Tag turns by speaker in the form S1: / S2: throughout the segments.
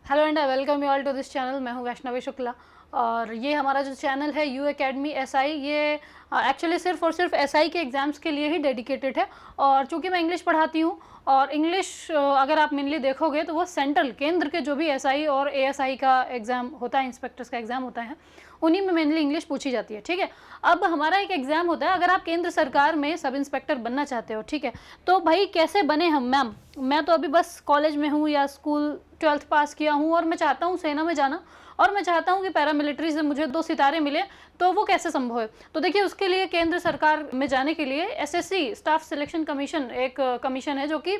S1: Hello and I welcome you all to this channel. मैं हूं वैष्णवी शुक्ला और ये हमारा जो चैनल है यू एकेडमी एसआई, ये एक्चुअली सिर्फ और सिर्फ एसआई के एग्ज़ाम्स के लिए ही डेडिकेटेड है। और चूंकि मैं इंग्लिश पढ़ाती हूँ और इंग्लिश अगर आप मेनली देखोगे तो वो सेंट्रल केंद्र के जो भी एसआई और एएसआई का एग्ज़ाम होता है, इंस्पेक्टर्स का एग्ज़ाम होता है, उन्हीं में मेनली इंग्लिश पूछी जाती है। ठीक है, अब हमारा एक एग्ज़ाम होता है, अगर आप केंद्र सरकार में सब इंस्पेक्टर बनना चाहते हो, ठीक है, तो भाई कैसे बने हम मैम? मैं तो अभी बस कॉलेज में हूँ या स्कूल 12th पास किया हूँ और मैं चाहता हूँ सेना में जाना और मैं चाहता हूँ कि पैरामिलिट्री से मुझे 2 सितारे मिले, तो वो कैसे संभव है? तो देखिए, उसके लिए केंद्र सरकार में जाने के लिए एसएससी स्टाफ सिलेक्शन कमीशन एक कमीशन है जो कि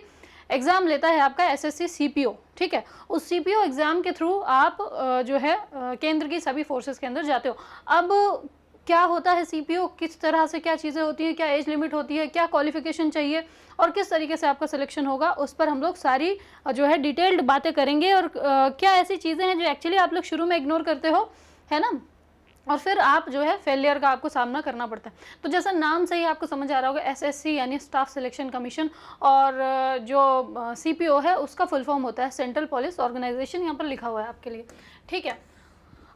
S1: एग्ज़ाम लेता है आपका एसएससी सीपीओ। ठीक है, उस सीपीओ एग्ज़ाम के थ्रू आप जो है केंद्र की सभी फोर्सेस के अंदर जाते हो। अब क्या होता है सीपीओ, किस तरह से क्या चीज़ें होती हैं, क्या एज लिमिट होती है, क्या क्वालिफिकेशन चाहिए और किस तरीके से आपका सिलेक्शन होगा, उस पर हम लोग सारी जो है डिटेल्ड बातें करेंगे। और क्या ऐसी चीज़ें हैं जो एक्चुअली आप लोग शुरू में इग्नोर करते हो, है ना, और फिर आप जो है फेलियर का आपको सामना करना पड़ता है। तो जैसा नाम से ही आपको समझ आ रहा होगा, एसएससी यानी स्टाफ सिलेक्शन कमीशन, और जो सीपीओ है उसका फुल फॉर्म होता है सेंट्रल पुलिस ऑर्गेनाइजेशन, यहाँ पर लिखा हुआ है आपके लिए। ठीक है,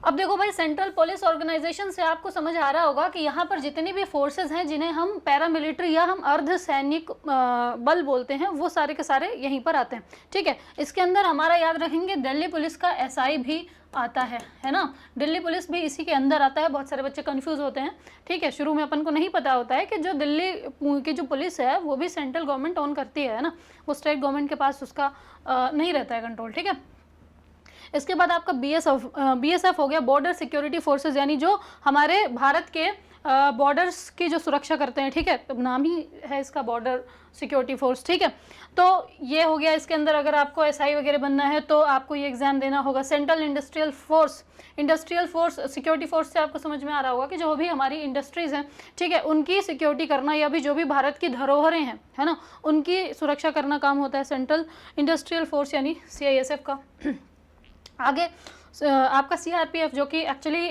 S1: अब देखो भाई, सेंट्रल पुलिस ऑर्गेनाइजेशन से आपको समझ आ रहा होगा कि यहाँ पर जितनी भी फोर्सेस हैं जिन्हें हम पैरामिलिट्री या हम अर्ध सैनिक बल बोलते हैं, वो सारे के सारे यहीं पर आते हैं। ठीक है, इसके अंदर हमारा याद रखेंगे दिल्ली पुलिस का एसआई भी आता है ना, दिल्ली पुलिस भी इसी के अंदर आता है। बहुत सारे बच्चे कंफ्यूज होते हैं। ठीक है, शुरू में अपन को नहीं पता होता है कि जो दिल्ली की जो पुलिस है वो भी सेंट्रल गवर्नमेंट ओन करती है ना, वो स्टेट गवर्नमेंट के पास उसका नहीं रहता है कंट्रोल। ठीक है, इसके बाद आपका बीएसएफ हो गया, बॉर्डर सिक्योरिटी फोर्सेस, यानी जो हमारे भारत के बॉर्डर्स की जो सुरक्षा करते हैं। ठीक है, तो नाम ही है इसका बॉर्डर सिक्योरिटी फोर्स। ठीक है, तो ये हो गया। इसके अंदर अगर आपको एसआई वगैरह बनना है तो आपको ये एग्जाम देना होगा। Central industrial force security force से आपको समझ में आ रहा होगा कि जो भी हमारी इंडस्ट्रीज हैं, ठीक है, उनकी सिक्योरिटी करना या भी जो भी भारत की धरोहरें हैं, है ना, उनकी सुरक्षा करना काम होता है सेंट्रल इंडस्ट्रियल फोर्स यानी सीआईएसएफ का। आगे आपका सीआरपीएफ, जो कि एक्चुअली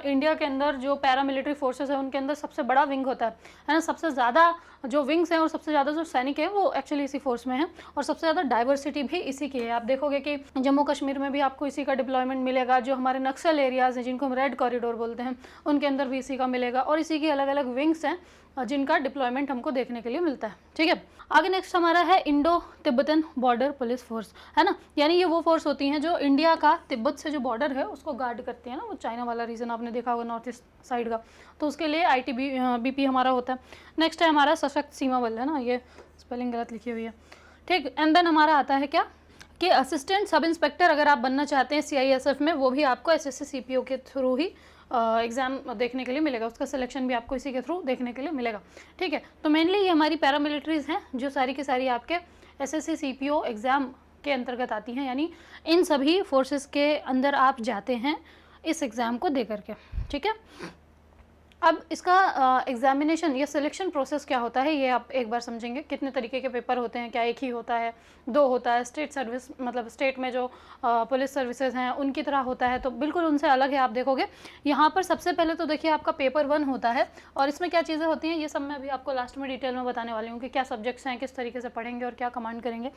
S1: इंडिया के अंदर जो पैरामिलिट्री फोर्सेस है उनके अंदर सबसे बड़ा विंग होता है ना, सबसे ज़्यादा जो विंग्स हैं और सबसे ज़्यादा जो सैनिक हैं वो एक्चुअली इसी फोर्स में है और सबसे ज़्यादा डाइवर्सिटी भी इसी की है। आप देखोगे कि जम्मू कश्मीर में भी आपको इसी का डिप्लॉयमेंट मिलेगा। जो हमारे नक्सल एरियाज़ हैं जिनको हम रेड कॉरिडोर बोलते हैं, उनके अंदर भी इसी का मिलेगा और इसी की अलग अलग विंग्स हैं जिनका डिप्लॉयमेंट हमको देखने के लिए मिलता है। ठीक है, आगे नेक्स्ट हमारा है Indo Tibetan border police force, है ना, यानी ये वो फोर्स होती हैं जो इंडिया का तिब्बत से जो बॉर्डर है उसको गार्ड करती है ना। वो चाइना वाला रीजन आपने देखा होगा नॉर्थ ईस्ट साइड का, तो उसके लिए आईटीबीपी हमारा होता है। नेक्स्ट है हमारा सशक्त सीमा बल, है ना, ये स्पेलिंग गलत लिखी हुई है। ठीक, एंड देन हमारा आता है क्या कि असिस्टेंट सब इंस्पेक्टर अगर आप बनना चाहते हैं सीआईएसएफ में, वो भी आपको एसएससी सीपीओ के थ्रू ही एग्ज़ाम देखने के लिए मिलेगा, उसका सिलेक्शन भी आपको इसी के थ्रू देखने के लिए मिलेगा। ठीक है, तो मेनली ये हमारी पैरामिलिट्रीज़ हैं जो सारी की सारी आपके एसएससी सीपीओ एग्ज़ाम के अंतर्गत आती हैं, यानी इन सभी फोर्सेस के अंदर आप जाते हैं इस एग्ज़ाम को दे करके। ठीक है, अब इसका एग्जामिनेशन या सिलेक्शन प्रोसेस क्या होता है ये आप एक बार समझेंगे। कितने तरीके के पेपर होते हैं, क्या एक ही होता है, 2 होता है, स्टेट सर्विस मतलब स्टेट में जो पुलिस सर्विसेज हैं उनकी तरह होता है, तो बिल्कुल उनसे अलग है। आप देखोगे यहाँ पर सबसे पहले तो देखिए आपका पेपर 1 होता है और इसमें क्या चीज़ें होती हैं ये सब मैं अभी आपको लास्ट में डिटेल में बताने वाली हूँ कि क्या सब्जेक्ट्स हैं, किस तरीके से पढ़ेंगे और क्या कमांड करेंगे।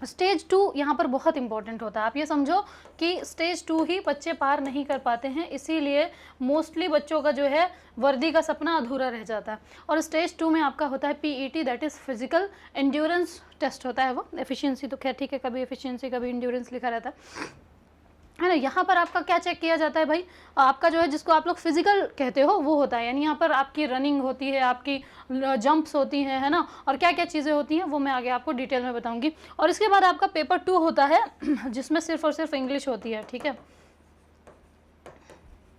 S1: स्टेज 2 यहाँ पर बहुत इंपॉर्टेंट होता है। आप ये समझो कि स्टेज 2 ही बच्चे पार नहीं कर पाते हैं, इसीलिए मोस्टली बच्चों का जो है वर्दी का सपना अधूरा रह जाता है। और स्टेज 2 में आपका होता है PET, that is physical endurance test होता है। वो एफिशिएंसी तो खैर ठीक है, कभी एफिशिएंसी कभी एंड्योरेंस लिखा रहता है ना। यहाँ पर आपका क्या चेक किया जाता है भाई, आपका जो है जिसको आप लोग फिजिकल कहते हो वो होता है, यानी यहाँ पर आपकी रनिंग होती है, आपकी जंप्स होती हैं, है ना, और क्या क्या चीज़ें होती हैं वो मैं आगे आपको डिटेल में बताऊंगी। और इसके बाद आपका पेपर 2 होता है जिसमें सिर्फ और सिर्फ इंग्लिश होती है। ठीक है,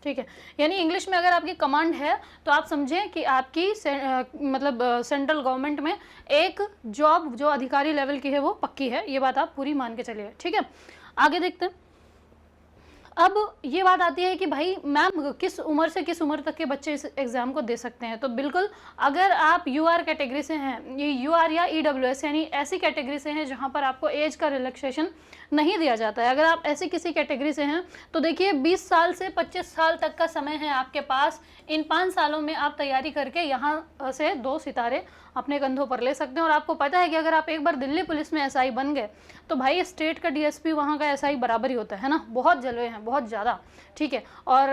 S1: ठीक है, यानी इंग्लिश में अगर आपकी कमांड है तो आप समझें कि आपकी मतलब सेंट्रल गवर्नमेंट में एक जॉब जो अधिकारी लेवल की है वो पक्की है, ये बात आप पूरी मान के चलिए। ठीक है, आगे देखते हैं। अब ये बात आती है कि भाई मैम किस उम्र से किस उम्र तक के बच्चे इस एग्ज़ाम को दे सकते हैं। तो बिल्कुल अगर आप यूआर कैटेगरी से हैं, ये यूआर या ईडब्ल्यूएस यानी ऐसी कैटेगरी से हैं जहां पर आपको एज का रिलैक्सेशन नहीं दिया जाता है, अगर आप ऐसी किसी कैटेगरी से हैं तो देखिए 20 साल से 25 साल तक का समय है आपके पास। इन 5 सालों में आप तैयारी करके यहाँ से 2 सितारे अपने कंधों पर ले सकते हैं। और आपको पता है कि अगर आप एक बार दिल्ली पुलिस में एसआई बन गए तो भाई स्टेट का डीएसपी वहाँ का एसआई बराबर ही होता है ना, बहुत जलवे हैं, बहुत ज़्यादा, ठीक है। और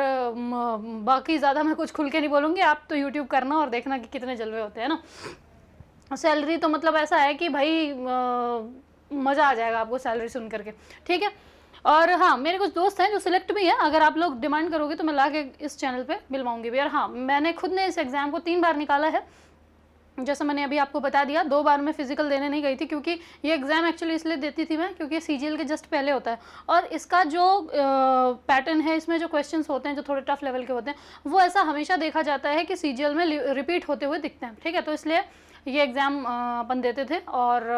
S1: बाकी ज़्यादा मैं कुछ खुल के नहीं बोलूँगी, आप तो यूट्यूब करना और देखना कि कितने जलवे होते हैं ना। सैलरी तो मतलब ऐसा है कि भाई मज़ा आ जाएगा आपको सैलरी सुन करके, ठीक है। और हाँ, मेरे कुछ दोस्त हैं जो सिलेक्ट भी हैं, अगर आप लोग डिमांड करोगे तो मैं ला के इस चैनल पे मिलवाऊंगी भी। और हाँ, मैंने खुद ने इस एग्ज़ाम को 3 बार निकाला है, जैसा मैंने अभी आपको बता दिया। 2 बार मैं फिजिकल देने नहीं गई थी, क्योंकि ये एग्ज़ाम एक्चुअली इसलिए देती थी मैं क्योंकि सीजीएल के जस्ट पहले होता है, और इसका जो पैटर्न है, इसमें जो क्वेश्चंस होते हैं जो थोड़े टफ लेवल के होते हैं, वो ऐसा हमेशा देखा जाता है कि सीजीएल में रिपीट होते हुए दिखते हैं, ठीक है। तो इसलिए ये एग्ज़ाम अपन देते थे। और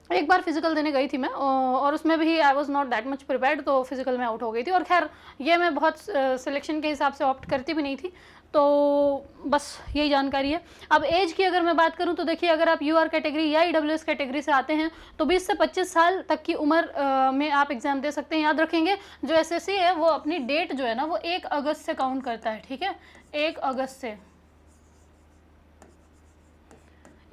S1: एक बार फिजिकल देने गई थी मैं, और उसमें भी I was not that much prepared, तो फिजिकल में आउट हो गई थी। और खैर ये मैं बहुत सिलेक्शन के हिसाब से ऑप्ट करती भी नहीं थी, तो बस यही जानकारी है। अब एज की अगर मैं बात करूं तो देखिए, अगर आप यूआर कैटेगरी या ईडब्ल्यूएस कैटेगरी से आते हैं तो 20 से 25 साल तक की उम्र में आप एग्ज़ाम दे सकते हैं। याद रखेंगे, जो एसएससी है वो अपनी डेट जो है ना वो 1 अगस्त से काउंट करता है, ठीक है। 1 अगस्त से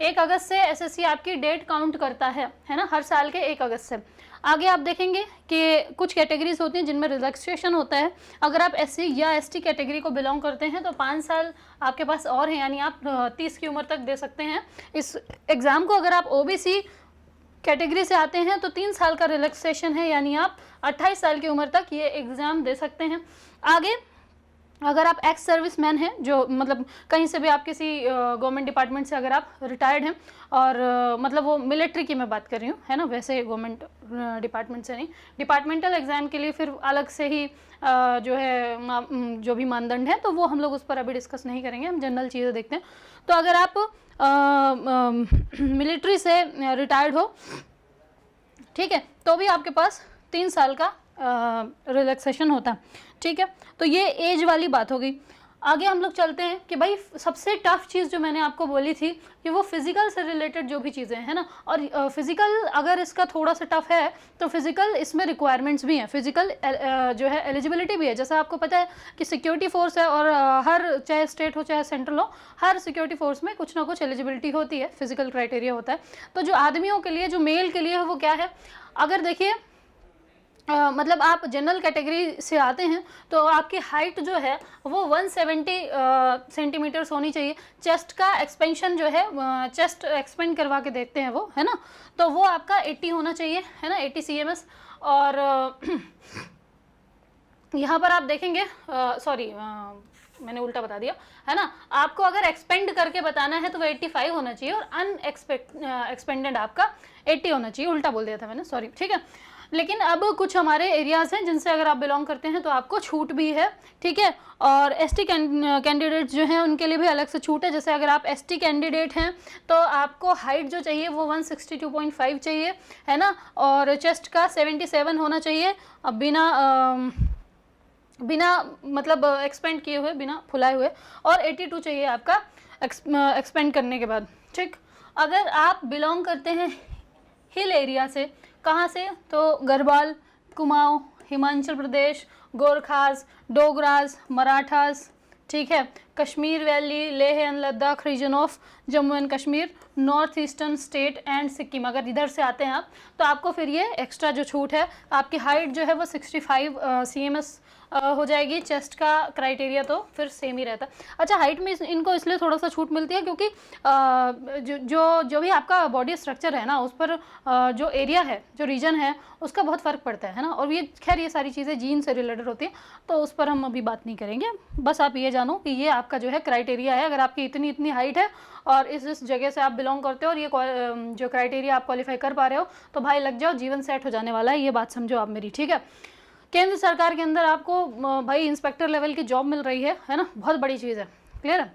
S1: 1 अगस्त से एसएससी आपकी डेट काउंट करता है ना, हर साल के 1 अगस्त से। आगे आप देखेंगे कि कुछ कैटेगरीज होती हैं जिनमें रिलैक्सेशन होता है। अगर आप एससी या एसटी कैटेगरी को बिलोंग करते हैं तो 5 साल आपके पास और हैं, यानी आप 30 की उम्र तक दे सकते हैं इस एग्ज़ाम को। अगर आप ओबीसी कैटेगरी से आते हैं तो 3 साल का रिलैक्सेशन है, यानी आप 28 साल की उम्र तक ये एग्ज़ाम दे सकते हैं। आगे अगर आप एक्स सर्विस मैन हैं, जो मतलब कहीं से भी आप किसी गवर्नमेंट डिपार्टमेंट से अगर आप रिटायर्ड हैं, और मतलब वो मिलिट्री की मैं बात कर रही हूँ, है ना, वैसे गवर्नमेंट डिपार्टमेंट से नहीं, डिपार्टमेंटल एग्ज़ाम के लिए फिर अलग से ही जो है जो भी मानदंड है, तो वो हम लोग उस पर अभी डिस्कस नहीं करेंगे, हम जनरल चीज़ें देखते हैं। तो अगर आप मिलिट्री से रिटायर्ड हो, ठीक है, तो भी आपके पास 3 साल का रिलैक्सेशन होता है, ठीक है। तो ये एज वाली बात हो गई। आगे हम लोग चलते हैं कि भाई सबसे टफ चीज़ जो मैंने आपको बोली थी कि वो फिज़िकल से रिलेटेड जो भी चीज़ें हैं ना, और फिज़िकल अगर इसका थोड़ा सा टफ है तो फिज़िकल इसमें रिक्वायरमेंट्स भी हैं, फिज़िकल जो है एलिजिबिलिटी भी है। जैसा आपको पता है कि सिक्योरिटी फोर्स है, और हर चाहे स्टेट हो चाहे सेंट्रल हो, हर सिक्योरिटी फोर्स में कुछ ना कुछ एलिजिबिलिटी होती है, फिज़िकल क्राइटेरिया होता है। तो जो आदमियों के लिए, जो मेल के लिए है, वो क्या है, अगर देखिए मतलब आप जनरल कैटेगरी से आते हैं तो आपकी हाइट जो है वो 170 सेंटीमीटर्स होनी चाहिए। चेस्ट का एक्सपेंशन जो है, चेस्ट एक्सपेंड करवा के देखते हैं वो, है ना, तो वो आपका 80 होना चाहिए, है ना, 80 cms। और यहाँ पर आप देखेंगे, सॉरी मैंने उल्टा बता दिया, है ना, आपको अगर एक्सपेंड करके बताना है तो वो 85 होना चाहिए, और एक्सपेंडेड आपका 80 होना चाहिए, उल्टा बोल दिया था मैंने, सॉरी, ठीक है। लेकिन अब कुछ हमारे एरियाज़ हैं जिनसे अगर आप बिलोंग करते हैं तो आपको छूट भी है, ठीक है। और एसटी कैंडिडेट जो हैं उनके लिए भी अलग से छूट है। जैसे अगर आप एसटी कैंडिडेट हैं तो आपको हाइट जो चाहिए वो 162.5 चाहिए, है ना, और चेस्ट का 77 होना चाहिए, अब बिना मतलब एक्सपेंड किए हुए, बिना फुलाए हुए, और 82 चाहिए आपका एक्सपेंड करने के बाद, ठीक। अगर आप बिलोंग करते हैं हिल एरिया से, कहाँ से, तो गढ़वाल, कुमाऊँ, हिमाचल प्रदेश, गोरखास, डोगरास, मराठास, ठीक है, Kashmir valley, Leh and Ladakh region of Jammu and Kashmir, north eastern state and Sikkim, अगर इधर से आते हैं आप तो आपको फिर ये एक्स्ट्रा जो छूट है, आपकी हाइट जो है वो 65 cms हो जाएगी। चेस्ट का क्राइटेरिया तो फिर सेम ही रहता है। अच्छा, हाइट में इनको इसलिए थोड़ा सा छूट मिलती है क्योंकि जो भी आपका बॉडी स्ट्रक्चर है ना, उस पर जो एरिया है, जो रीजन है, उसका बहुत फ़र्क पड़ता है ना। और ये खैर ये सारी चीज़ें जीन से रिलेटेड होती हैं, तो उस पर हम अभी बात नहीं करेंगे। बस आप ये जानो कि ये आपका जो है क्राइटेरिया है। अगर आपकी इतनी हाइट है और इस जगह से आप बिलोंग करते हो और ये जो क्राइटेरिया आप क्वालिफाई कर पा रहे हो, तो भाई लग जाओ, जीवन सेट हो जाने वाला है, ये बात समझो आप मेरी, ठीक है। केंद्र सरकार के अंदर आपको भाई इंस्पेक्टर लेवल की जॉब मिल रही है ना, बहुत बड़ी चीज़ है, क्लियर है।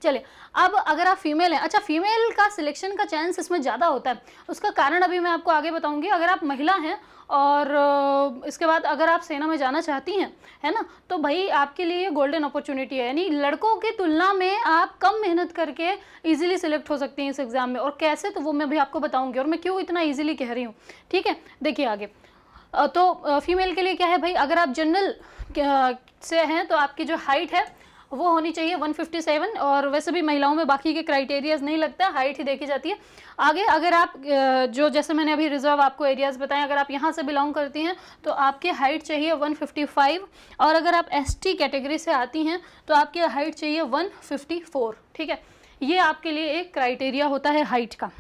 S1: चलिए, अब अगर आप फीमेल हैं, अच्छा फीमेल का सिलेक्शन का चांस इसमें ज़्यादा होता है, उसका कारण अभी मैं आपको आगे बताऊंगी। अगर आप महिला हैं और इसके बाद अगर आप सेना में जाना चाहती हैं, है ना, तो भाई आपके लिए गोल्डन अपॉर्चुनिटी है, यानी लड़कों की तुलना में आप कम मेहनत करके इजीली सिलेक्ट हो सकती हैं इस एग्ज़ाम में। और कैसे, तो वो मैं भी आपको बताऊंगी, और मैं क्यों इतना ईजिली कह रही हूँ, ठीक है। देखिए आगे, तो फीमेल के लिए क्या है भाई, अगर आप जनरल से हैं तो आपकी जो हाइट है वो होनी चाहिए 157, और वैसे भी महिलाओं में बाकी के क्राइटेरियाज नहीं लगता, हाइट ही देखी जाती है। आगे अगर आप जो जैसे मैंने अभी रिजर्व आपको एरियाज़ बताएं, अगर आप यहाँ से बिलोंग करती हैं तो आपकी हाइट चाहिए 155, और अगर आप ST कैटेगरी से आती हैं तो आपकी हाइट चाहिए 154। ठीक है, ये आपके लिए एक क्राइटेरिया होता है हाइट का।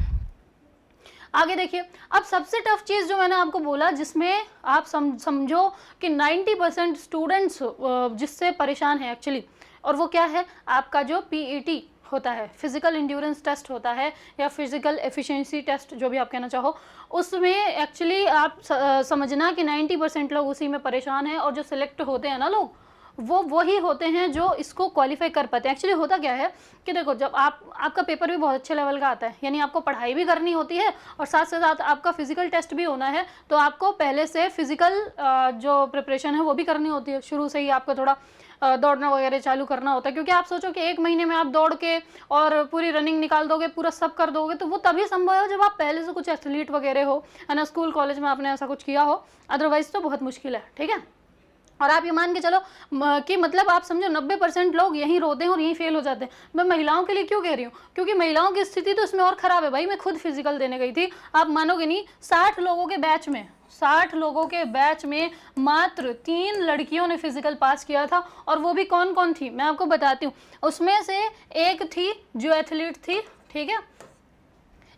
S1: आगे देखिए, अब सबसे टफ चीज़ जो मैंने आपको बोला, जिसमें आप समझो कि 90% स्टूडेंट्स जिससे परेशान हैं एक्चुअली, और वो क्या है, आपका जो PET होता है, फिजिकल इंड्योरेंस टेस्ट होता है, या फिजिकल एफिशिएंसी टेस्ट, जो भी आप कहना चाहो, उसमें एक्चुअली आप समझना कि 90% लोग उसी में परेशान हैं, और जो सिलेक्ट होते हैं ना लोग, वो वही होते हैं जो इसको क्वालिफाई कर पाते हैं। एक्चुअली होता क्या है कि देखो, जब आपका पेपर भी बहुत अच्छे लेवल का आता है, यानी आपको पढ़ाई भी करनी होती है और साथ साथ आपका फिजिकल टेस्ट भी होना है, तो आपको पहले से फिजिकल जो प्रिपरेशन है वो भी करनी होती है। शुरू से ही आपको थोड़ा दौड़ना वगैरह चालू करना होता है, क्योंकि आप सोचो कि 1 महीने में आप दौड़ के और पूरी रनिंग निकाल दोगे, पूरा सब कर दोगे, तो वो तभी संभव है जब आप पहले से कुछ एथलीट वगैरह हो, है ना, स्कूल कॉलेज में आपने ऐसा कुछ किया हो, अदरवाइज तो बहुत मुश्किल है। ठीक है, और आप ये मान के चलो कि मतलब आप समझो 90% लोग यहीं रोते हैं और यहीं फेल हो जाते हैं। मैं महिलाओं के लिए क्यों कह रही हूँ, क्योंकि महिलाओं की स्थिति तो इसमें और ख़राब है भाई। मैं खुद फिजिकल देने गई थी, आप मानोगे नहीं, 60 लोगों के बैच में मात्र 3 लड़कियों ने फिजिकल पास किया था, और वो भी कौन कौन थी मैं आपको बताती हूँ। उसमें से एक थी जो एथलीट थी, ठीक है,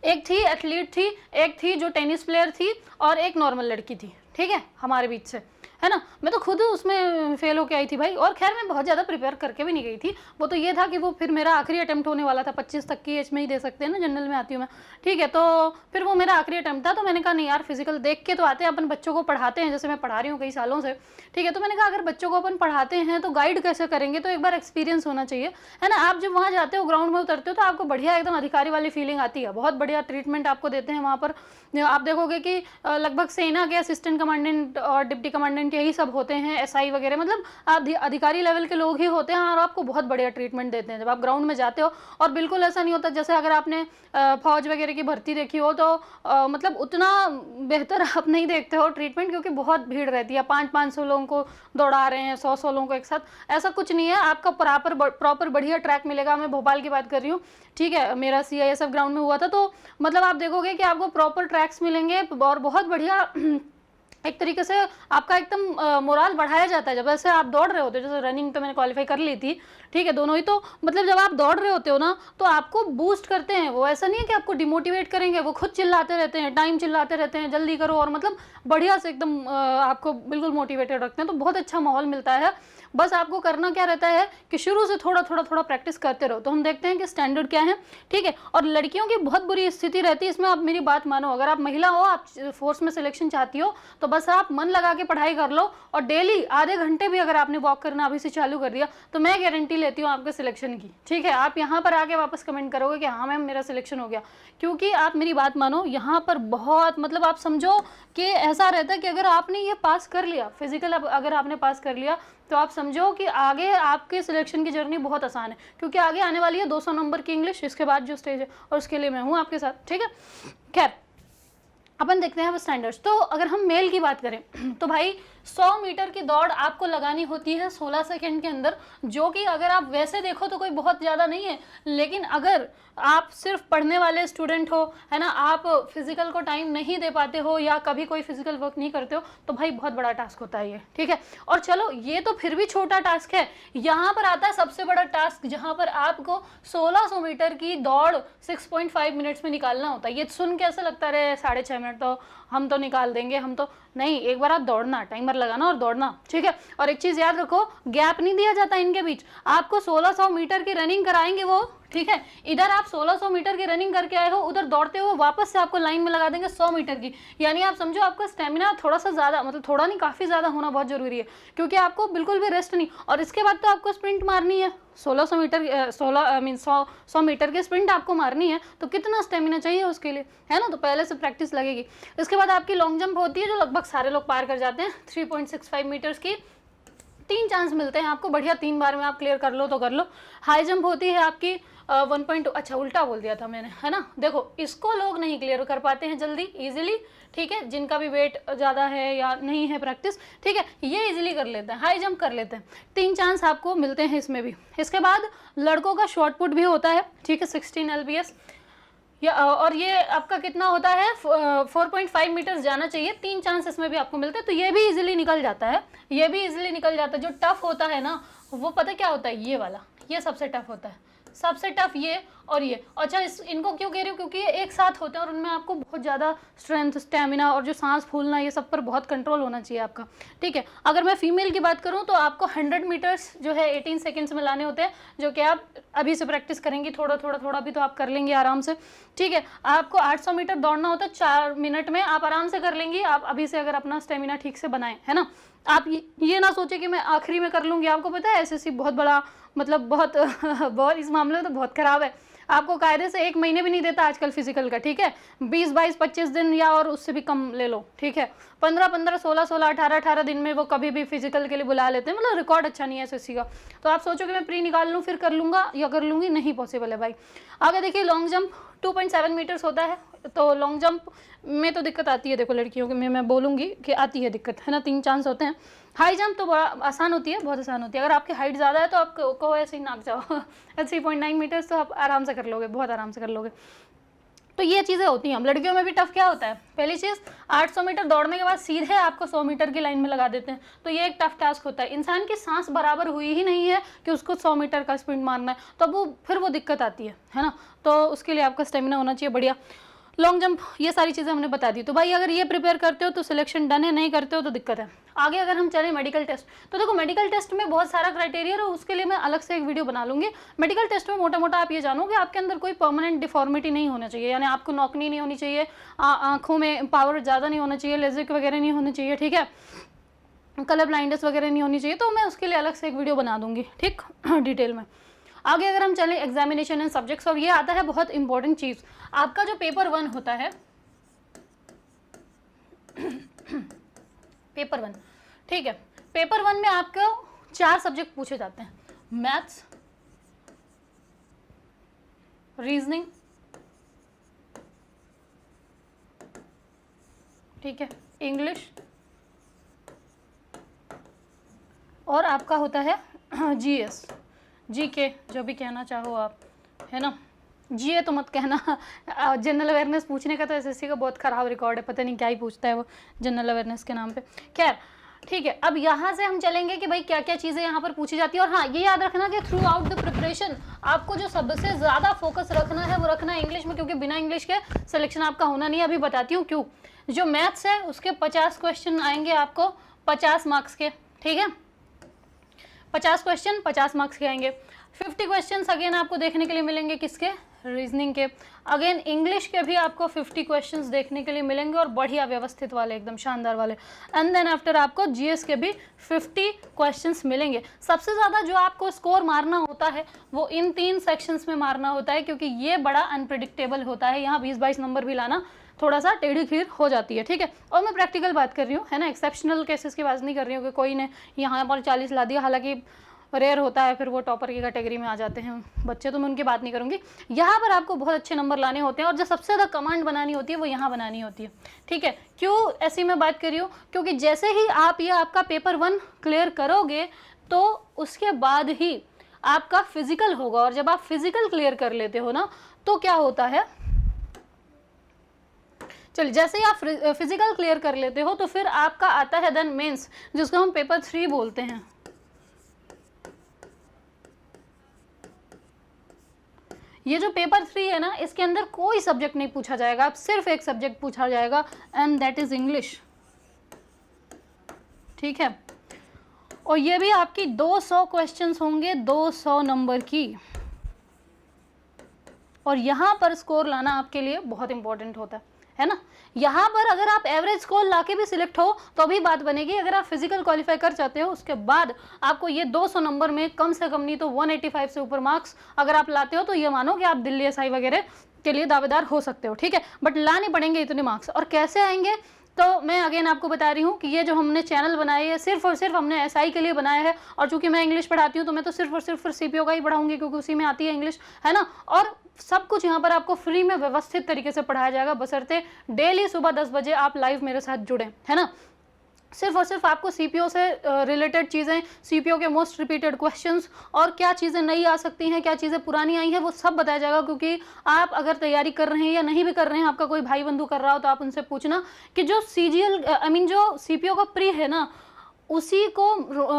S1: एक थी एथलीट थी, एक थी जो टेनिस प्लेयर थी, और एक नॉर्मल लड़की थी। ठीक है, हमारे बीच से, है ना। मैं तो खुद उसमें फेल होके आई थी भाई, और खैर मैं बहुत ज़्यादा प्रिपेयर करके भी नहीं गई थी। वो तो ये था कि वो फिर मेरा आखिरी अटेम्प्ट होने वाला था, 25 तक की एज में ही दे सकते हैं ना, जनरल में आती हूँ मैं। ठीक है, तो फिर वो मेरा आखिरी अटेम्प्ट था, तो मैंने कहा नहीं यार, फिजिकल देख के तो आते हैं, अपन बच्चों को पढ़ाते हैं, जैसे मैं पढ़ा रही हूँ कई सालों से। ठीक है, तो मैंने कहा अगर बच्चों को अपन पढ़ाते हैं तो गाइड कैसे करेंगे, तो एक बार एक्सपीरियंस होना चाहिए, है ना। आप जब वहाँ जाते हो, ग्राउंड में उतरते हो, तो आपको बढ़िया एकदम अधिकारी वाली फीलिंग आती है, बहुत बढ़िया ट्रीटमेंट आपको देते हैं वहाँ पर। आप देखोगे कि लगभग सेना के असिस्टेंट कमांडेंट और डिप्टी कमांडेंट यही सब होते हैं, SI वगैरह, मतलब आप अधिकारी लेवल के लोग ही होते हैं, और आपको बहुत बढ़िया ट्रीटमेंट देते हैं जब आप ग्राउंड में जाते हो। और बिल्कुल ऐसा नहीं होता, जैसे अगर आपने फौज वगैरह की भर्ती देखी हो, तो मतलब उतना बेहतर आप नहीं देखते हो ट्रीटमेंट, क्योंकि बहुत भीड़ रहती है, 500 लोगों को दौड़ा रहे हैं, 100 लोगों को एक साथ, ऐसा कुछ नहीं है। आपका प्रॉपर बढ़िया ट्रैक मिलेगा। मैं भोपाल की बात कर रही हूँ, ठीक है, मेरा CISF ग्राउंड में हुआ था, तो मतलब आप देखोगे कि आपको प्रॉपर ट्रैक्स मिलेंगे, और बहुत बढ़िया एक तरीके से आपका एकदम मोराल बढ़ाया जाता है जब ऐसे आप दौड़ रहे होते हो। जैसे रनिंग तो मैंने क्वालिफाई कर ली थी, ठीक है, दोनों ही, तो मतलब जब आप दौड़ रहे होते हो ना, तो आपको बूस्ट करते हैं वो, ऐसा नहीं है कि आपको डिमोटिवेट करेंगे, वो खुद चिल्लाते रहते हैं, टाइम चिल्लाते रहते हैं, जल्दी करो, और मतलब बढ़िया से एकदम आपको बिल्कुल मोटिवेटेड रखते हैं, तो बहुत अच्छा माहौल मिलता है। बस आपको करना क्या रहता है कि शुरू से थोड़ा प्रैक्टिस करते रहो, तो हम देखते हैं कि स्टैंडर्ड क्या है। ठीक है, और लड़कियों की बहुत बुरी स्थिति रहती है इसमें, आप मेरी बात मानो, अगर आप महिला हो, आप फोर्स में सिलेक्शन चाहती हो, तो बस आप मन लगा के पढ़ाई कर लो, और डेली आधे घंटे भी अगर आपने वॉक करना अभी से चालू कर दिया, तो मैं गारंटी लेती हूँ आपके सिलेक्शन की। ठीक है, आप यहाँ पर आके वापस कमेंट करोगे कि हाँ मैम मेरा सिलेक्शन हो गया, क्योंकि आप मेरी बात मानो, यहाँ पर बहुत मतलब आप समझो कि ऐसा रहता है कि अगर आपने ये पास कर लिया फिजिकल, अगर आपने पास कर लिया, तो आप समझो कि आगे आपके सिलेक्शन की जर्नी बहुत आसान है, क्योंकि आगे आने वाली है 200 नंबर की इंग्लिश, इसके बाद जो स्टेज है, और उसके लिए मैं हूँ आपके साथ। ठीक है, खैर अपन देखते हैं अब स्टैंडर्ड्स। तो अगर हम मेल की बात करें, तो भाई 100 मीटर की दौड़ आपको लगानी होती है 16 सेकंड के अंदर, जो कि अगर आप वैसे देखो तो कोई बहुत ज़्यादा नहीं है, लेकिन अगर आप सिर्फ पढ़ने वाले स्टूडेंट हो, है ना, आप फिजिकल को टाइम नहीं दे पाते हो, या कभी कोई फिजिकल वर्क नहीं करते हो, तो भाई बहुत बड़ा टास्क होता है ये। ठीक है, और चलो ये तो फिर भी छोटा टास्क है, यहाँ पर आता है सबसे बड़ा टास्क, जहाँ पर आपको 1600 मीटर की दौड़ 6.5 मिनट्स में निकालना होता है। ये सुन के ऐसा लगता है 6.5 मिनट तो हम तो निकाल देंगे, हम तो नहीं, एक बार आप दौड़ना, टाइमर लगाना और दौड़ना। ठीक है, और एक चीज़ याद रखो, गैप नहीं दिया जाता इनके बीच, आपको 1600 मीटर की रनिंग कराएंगे वो। ठीक है, इधर आप 1600 मीटर की रनिंग करके आए हो, उधर दौड़ते हुए वापस से आपको लाइन में लगा देंगे 100 मीटर की, यानी आप समझो आपका स्टेमिना थोड़ा सा ज़्यादा, मतलब थोड़ा नहीं काफ़ी ज़्यादा होना बहुत ज़रूरी है, क्योंकि आपको बिल्कुल भी रेस्ट नहीं, और इसके बाद तो आपको स्प्रिंट मारनी है 1600 मीटर, 100 मीटर की स्प्रिंट आपको मारनी है, तो कितना स्टेमिना चाहिए उसके लिए, है ना, तो पहले से प्रैक्टिस लगेगी। इसके बाद आपकी लॉन्ग जंप होती है, जो लगभग सारे लोग पार कर जाते हैं, 3.65 मीटर्स की, 3 चांस मिलते हैं आपको, बढ़िया 3 बार में आप क्लियर कर लो तो कर लो। हाई जंप होती है आपकी 1.2, अच्छा उल्टा बोल दिया था मैंने, है ना। देखो इसको लोग नहीं क्लियर कर पाते हैं जल्दी इजीली, ठीक है, जिनका भी वेट ज़्यादा है या नहीं है प्रैक्टिस, ठीक है, ये इजीली कर लेते हैं, हाई जंप कर लेते हैं। 3 चांस आपको मिलते हैं इसमें भी। इसके बाद लड़कों का शॉर्ट पुट भी होता है, ठीक है, 16 LBS या, और ये आपका कितना होता है 4.5 मीटर्स जाना चाहिए। 3 चांस इसमें भी आपको मिलते हैं, तो ये भी इजीली निकल जाता है, ये भी इजीली निकल जाता है। जो टफ होता है ना वो पता क्या होता है, ये वाला, ये सबसे टफ होता है, सबसे टफ ये और ये। अच्छा इनको क्यों कह रही हूँ, क्योंकि ये एक साथ होते हैं और उनमें आपको बहुत ज़्यादा स्ट्रेंथ, स्टेमिना और जो सांस फूलना, ये सब पर बहुत कंट्रोल होना चाहिए आपका, ठीक है। अगर मैं फीमेल की बात करूँ तो आपको 100 मीटर्स जो है 18 सेकेंड्स में लाने होते हैं, जो कि आप अभी से प्रैक्टिस करेंगी, थोड़ा थोड़ा थोड़ा भी तो आप कर लेंगे आराम से, ठीक है। आपको 800 मीटर दौड़ना होता है 4 मिनट में, आप आराम से कर लेंगी, आप अभी से अगर अपना स्टेमिना ठीक से बनाएं, है ना। आप ये ना सोचे कि मैं आखिरी में कर लूँगी। आपको पता है SSC बहुत बड़ा, मतलब बहुत बहुत इस मामले में तो बहुत ख़राब है। आपको कायदे से 1 महीने भी नहीं देता आजकल फिजिकल का, ठीक है। 20, 22, 25 दिन या और उससे भी कम ले लो, ठीक है। 15, 15, 16, 16, 18, 18 दिन में वो कभी भी फिजिकल के लिए बुला लेते हैं, मतलब रिकॉर्ड अच्छा नहीं है SSC का। तो आप सोचो कि मैं प्री निकाल लूँ फिर कर लूँगा या कर लूँगी, नहीं पॉसिबल है भाई। आगे देखिए लॉन्ग जंप 2.7 मीटर्स होता है, तो लॉन्ग जंप में तो दिक्कत आती है, देखो लड़कियों के में मैं बोलूँगी कि आती है दिक्कत, है ना। 3 चांस होते हैं। हाई जंप तो बड़ा आसान होती है, बहुत आसान होती है। अगर आपकी हाइट ज़्यादा है तो आप कहो ऐसे ही नाक जाओ 3.9 मीटर्स तो आप आराम से कर लोगे, बहुत आराम से कर लोगे। तो ये चीज़ें होती हैं। हम लड़कियों में भी टफ क्या होता है, पहली चीज़ 800 मीटर दौड़ने के बाद सीधे आपको 100 मीटर की लाइन में लगा देते हैं, तो ये एक टफ टास्क होता है। इंसान की सांस बराबर हुई ही नहीं है कि उसको 100 मीटर का स्प्रिंट मारना है, तो वो फिर वो दिक्कत आती है ना। तो उसके लिए आपका स्टेमिना होना चाहिए बढ़िया। लॉन्ग जंप, ये सारी चीज़ें हमने बता दी। तो भाई अगर ये प्रिपेयर करते हो तो सिलेक्शन डन है, नहीं करते हो तो दिक्कत है। आगे अगर हम चलें मेडिकल टेस्ट, तो देखो मेडिकल टेस्ट में बहुत सारा क्राइटेरिया है, उसके लिए मैं अलग से एक वीडियो बना लूँगी। मेडिकल टेस्ट में मोटा मोटा आप ये जानो कि आपके अंदर कोई परमानेंट डिफॉर्मिटी नहीं होना चाहिए, यानी आपको नौकनी नहीं होनी चाहिए, आँखों में पावर ज़्यादा नहीं होना चाहिए, लेजिक वगैरह नहीं होनी चाहिए, ठीक है, कलर ब्लाइंडनेस वगैरह नहीं होनी चाहिए। तो मैं उसके लिए अलग से एक वीडियो बना दूँगी, ठीक डिटेल में। आगे अगर हम चलें एग्जामिनेशन एंड सब्जेक्ट्स, और ये आता है बहुत इंपॉर्टेंट चीज़, आपका जो पेपर 1 होता है पेपर 1, ठीक है। पेपर 1 में आपको 4 सब्जेक्ट पूछे जाते हैं, मैथ्स, रीजनिंग, ठीक है, इंग्लिश, और आपका होता है GS, GK, जो भी कहना चाहो आप, है ना। GA तो मत कहना, जनरल अवेयरनेस पूछने का तो SSC का बहुत ख़राब रिकॉर्ड है, पता नहीं क्या ही पूछता है वो जनरल अवेयरनेस के नाम पे। खैर ठीक है, अब यहाँ से हम चलेंगे कि भाई क्या क्या चीज़ें यहाँ पर पूछी जाती है। और हाँ, ये याद रखना कि थ्रू आउट द प्रिपरेशन आपको जो सबसे ज़्यादा फोकस रखना है वो रखना है इंग्लिश में, क्योंकि बिना इंग्लिश के सिलेक्शन आपका होना नहीं है। अभी बताती हूँ क्यों। जो मैथ्स है उसके 50 क्वेश्चन आएंगे आपको 50 मार्क्स के, ठीक है, 50 क्वेश्चन 50 मार्क्स के आएंगे। 50 क्वेश्चन अगेन आपको देखने के लिए मिलेंगे किसके, रीजनिंग के। अगेन इंग्लिश के भी आपको 50 क्वेश्चंस देखने के लिए मिलेंगे, और बढ़िया व्यवस्थित वाले, एकदम शानदार वाले। एंड देन आफ्टर आपको GS के भी 50 क्वेश्चंस मिलेंगे। सबसे ज़्यादा जो आपको स्कोर मारना होता है वो इन 3 सेक्शंस में मारना होता है, क्योंकि ये बड़ा अनप्रिडिक्टेबल होता है। यहाँ 20-22 नंबर भी लाना थोड़ा सा टेढ़ी खीर हो जाती है, ठीक है। और मैं प्रैक्टिकल बात कर रही हूँ, है ना, एक्सेप्शनल केसेस की बात नहीं कर रही हूँ कि कोई ने यहाँ पर 40 ला दिया, हालांकि रेयर होता है, फिर वो टॉपर की कैटेगरी में आ जाते हैं बच्चे, तो मैं उनकी बात नहीं करूँगी। यहाँ पर आपको बहुत अच्छे नंबर लाने होते हैं, और जो सबसे ज़्यादा कमांड बनानी होती है वो यहाँ बनानी होती है, ठीक है। क्यों ऐसी मैं बात कर रही हूँ, क्योंकि जैसे ही आप ये आपका पेपर 1 क्लियर करोगे तो उसके बाद ही आपका फिजिकल होगा, और जब आप फिजिकल क्लियर कर लेते हो ना तो क्या होता है, चलिए जैसे ही आप फिजिकल क्लियर कर लेते हो तो फिर आपका आता है देन मेंस, जिसको हम पेपर 3 बोलते हैं। ये जो पेपर 3 है ना, इसके अंदर कोई सब्जेक्ट नहीं पूछा जाएगा, अब सिर्फ एक सब्जेक्ट पूछा जाएगा, एंड दैट इज इंग्लिश, ठीक है। और ये भी आपकी 200 क्वेश्चंस होंगे, 200 नंबर की, और यहाँ पर स्कोर लाना आपके लिए बहुत इंपॉर्टेंट होता है ना। यहाँ पर अगर आप एवरेज स्कोर लाके भी सिलेक्ट हो तो भी बात बनेगी। अगर आप फिजिकल क्वालिफाई कर जाते हो उसके बाद आपको ये 200 नंबर में कम से कम नहीं तो 185 से ऊपर मार्क्स अगर आप लाते हो तो ये मानो कि आप दिल्ली SI वगैरह के लिए दावेदार हो सकते हो, ठीक है। बट लाने पड़ेंगे इतने मार्क्स, और कैसे आएंगे, तो मैं अगेन आपको बता रही हूँ कि ये जो हमने चैनल बनाया है सिर्फ और सिर्फ हमने एसआई के लिए बनाया है, और चूंकि मैं इंग्लिश पढ़ाती हूँ तो मैं तो सिर्फ और सिर्फ सीपीओ का ही पढ़ाऊंगी क्योंकि उसी में आती है इंग्लिश, है ना। और सब कुछ यहाँ पर आपको फ्री में व्यवस्थित तरीके से पढ़ाया जाएगा, बशर्ते डेली सुबह 10 बजे आप लाइव मेरे साथ जुड़ें, है ना। सिर्फ और सिर्फ आपको सीपीओ से रिलेटेड चीज़ें, सीपीओ के मोस्ट रिपीटेड क्वेश्चंस, और क्या चीज़ें नई आ सकती हैं, क्या चीज़ें पुरानी आई हैं, वो सब बताया जाएगा। क्योंकि आप अगर तैयारी कर रहे हैं या नहीं भी कर रहे हैं, आपका कोई भाई बंधु कर रहा हो तो आप उनसे पूछना कि जो सीजीएल जो सीपीओ का प्री है ना, उसी को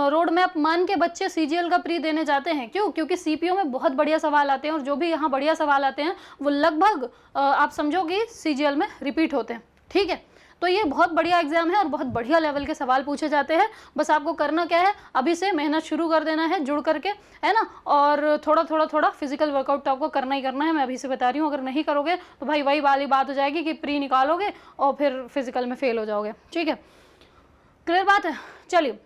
S1: रोड मैप मान के बच्चे सीजीएल का प्री देने जाते हैं। क्यों? क्योंकि सीपीओ में बहुत बढ़िया सवाल आते हैं, और जो भी यहाँ बढ़िया सवाल आते हैं वो लगभग आप समझो कि सीजीएल में रिपीट होते हैं, ठीक है। तो ये बहुत बढ़िया एग्जाम है और बहुत बढ़िया लेवल के सवाल पूछे जाते हैं। बस आपको करना क्या है, अभी से मेहनत शुरू कर देना है जुड़ करके, है ना। और थोड़ा फिजिकल वर्कआउट तो आपको करना ही करना है, मैं अभी से बता रही हूँ। अगर नहीं करोगे तो भाई वही वाली बात हो जाएगी कि प्री निकालोगे और फिर फिजिकल में फेल हो जाओगे, ठीक है। क्लियर बात है? चलिए,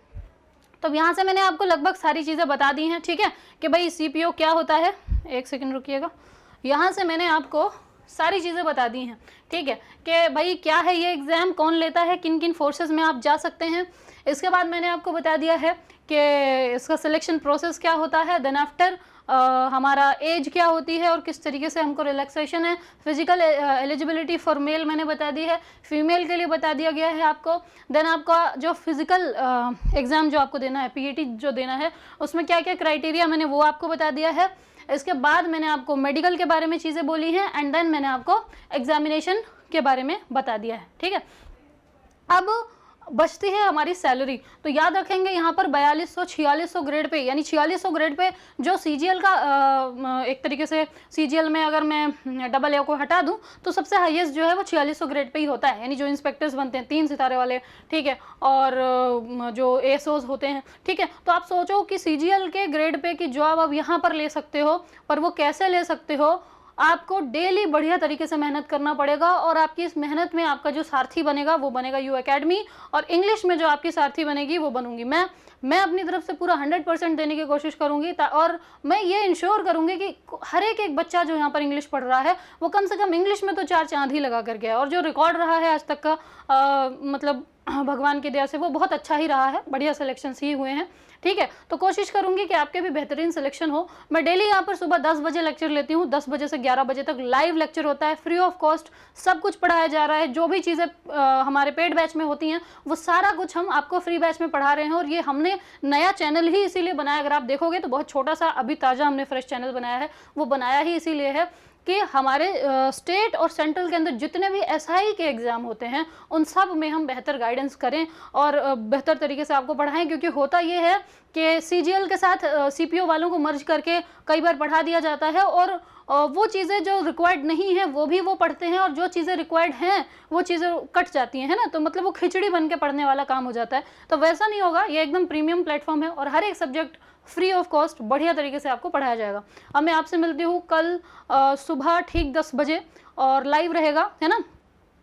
S1: तो यहाँ से मैंने आपको लगभग सारी चीज़ें बता दी हैं, ठीक है, कि भाई सीपीओ क्या होता है। एक सेकंड रुकिएगा। यहाँ से मैंने आपको सारी चीज़ें बता दी हैं, ठीक है, कि भाई क्या है ये एग्ज़ाम, कौन लेता है, किन किन फोर्सेस में आप जा सकते हैं। इसके बाद मैंने आपको बता दिया है कि इसका सिलेक्शन प्रोसेस क्या होता है। देन आफ्टर हमारा एज क्या होती है और किस तरीके से हमको रिलैक्सेशन है। फिजिकल एलिजिबिलिटी फॉर मेल मैंने बता दी है, फीमेल के लिए बता दिया गया है आपको। देन आपका जो फिजिकल एग्ज़ाम जो आपको देना है, पीईटी जो देना है, उसमें क्या क्या क्राइटेरिया मैंने वो आपको बता दिया है। इसके बाद मैंने आपको मेडिकल के बारे में चीज़ें बोली हैं, एंड देन मैंने आपको एग्जामिनेशन के बारे में बता दिया है, ठीक है। अब बचती है हमारी सैलरी। तो याद रखेंगे यहाँ पर 4200-4600 ग्रेड पे, यानी 4600 ग्रेड पे जो सीजीएल का एक तरीके से सीजीएल में अगर मैं डबल ए को हटा दूँ तो सबसे हाईएस्ट जो है वो 4600 ग्रेड पे ही होता है। यानी जो इंस्पेक्टर्स बनते हैं 3 सितारे वाले, ठीक है, और जो एसओज होते हैं, ठीक है। तो आप सोचो कि सीजीएल के ग्रेड पे की जॉब आप यहाँ पर ले सकते हो, पर वो कैसे ले सकते हो, आपको डेली बढ़िया तरीके से मेहनत करना पड़ेगा। और आपकी इस मेहनत में आपका जो सारथी बनेगा वो बनेगा यू एकेडमी, और इंग्लिश में जो आपकी सारथी बनेगी वो बनूंगी मैं अपनी तरफ से पूरा 100% देने की कोशिश करूंगी। और मैं ये इंश्योर करूंगी कि हर एक बच्चा जो यहाँ पर इंग्लिश पढ़ रहा है वो कम से कम इंग्लिश में तो 4 चांद ही लगा कर गया। और जो रिकॉर्ड रहा है आज तक का मतलब भगवान की दया से वो बहुत अच्छा ही रहा है, बढ़िया सिलेक्शन ही हुए हैं, ठीक है। तो कोशिश करूंगी कि आपके भी बेहतरीन सिलेक्शन हो। मैं डेली यहाँ पर सुबह 10 बजे लेक्चर लेती हूँ, 10 बजे से 11 बजे तक लाइव लेक्चर होता है, फ्री ऑफ कॉस्ट सब कुछ पढ़ाया जा रहा है। जो भी चीज़ें हमारे पेड बैच में होती हैं वो सारा कुछ हम आपको फ्री बैच में पढ़ा रहे हैं। और ये हमने नया चैनल ही इसीलिए बनाया, अगर आप देखोगे तो बहुत छोटा सा अभी ताज़ा हमने फ्रेश चैनल बनाया है। वो बनाया ही इसीलिए है कि हमारे स्टेट और सेंट्रल के अंदर जितने भी एसआई के एग्ज़ाम होते हैं उन सब में हम बेहतर गाइडेंस करें और बेहतर तरीके से आपको पढ़ाएं। क्योंकि होता ये है कि सीजीएल के साथ सीपीओ वालों को मर्ज करके कई बार पढ़ा दिया जाता है, और वो चीज़ें जो रिक्वायर्ड नहीं है वो भी वो पढ़ते हैं, और जो चीज़ें रिक्वायर्ड हैं वो चीज़ें कट जाती हैं, है ना। तो मतलब वो खिचड़ी बन के पढ़ने वाला काम हो जाता है। तो वैसा नहीं होगा, ये एकदम प्रीमियम प्लेटफॉर्म है और हर एक सब्जेक्ट फ्री ऑफ कॉस्ट बढ़िया तरीके से आपको पढ़ाया जाएगा। अब मैं आपसे मिलती हूँ कल सुबह ठीक 10 बजे और लाइव रहेगा, है ना।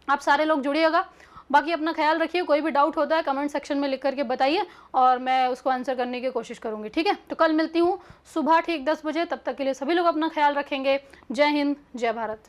S1: आप सारे लोग जुड़िएगा। बाकी अपना ख्याल रखिए, कोई भी डाउट होता है कमेंट सेक्शन में लिख करके बताइए और मैं उसको आंसर करने की कोशिश करूँगी, ठीक है। तो कल मिलती हूँ सुबह ठीक 10 बजे, तब तक के लिए सभी लोग अपना ख्याल रखेंगे। जय हिंद, जय भारत।